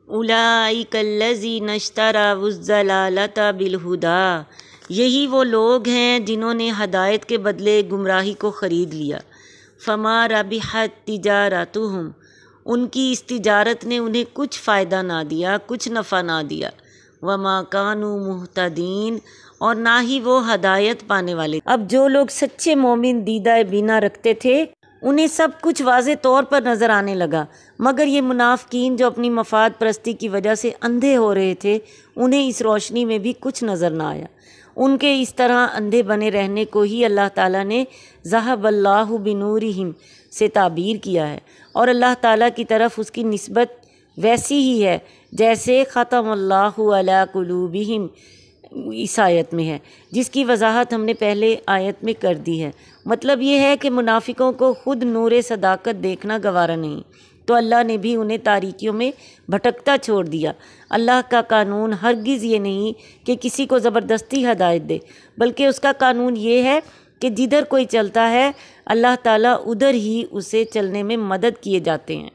اولئک الذین اشتروا الضلالۃ بالہدی، یہی وہ لوگ ہیں جنہوں نے ہدایت کے بدلے گمراہی کو خرید لیا۔ فما ربحت تجارتہم، ان کی اس تجارت نے انہیں کچھ فائدہ نہ دیا، کچھ نفع نہ دیا۔ وما کانوا مہتدین، اور نہ ہی وہ ہدایت پانے والے۔ اب جو لوگ سچے مومن دیدہ بینا رکھتے تھے انہیں سب کچھ واضح طور پر نظر آنے لگا، مگر یہ منافقین جو اپنی مفاد پرستی کی وجہ سے اندھے ہو رہے تھے انہیں اس روشنی میں بھی کچھ نظر نہ آیا۔ ان کے اس طرح اندھے بنے رہنے کو ہی اللہ تعالیٰ نے ذہب اللہ بنورہم سے تعبیر کیا ہے، اور اللہ تعالیٰ کی طرف اس کی نسبت ویسی ہی ہے جیسے ختم اللہ علی قلوبہم اس آیت میں ہے، جس کی وضاحت ہم نے پہلے آیت میں کر دی ہے۔ مطلب یہ ہے کہ منافقوں کو خود نور صداقت دیکھنا گوارا نہیں، تو اللہ نے بھی انہیں تاریکیوں میں بھٹکتا چھوڑ دیا۔ اللہ کا قانون ہرگز یہ نہیں کہ کسی کو زبردستی ہدایت دے، بلکہ اس کا قانون یہ ہے کہ جدھر کوئی چلتا ہے اللہ تعالیٰ ادھر ہی اسے چلنے میں مدد کیے جاتے ہیں۔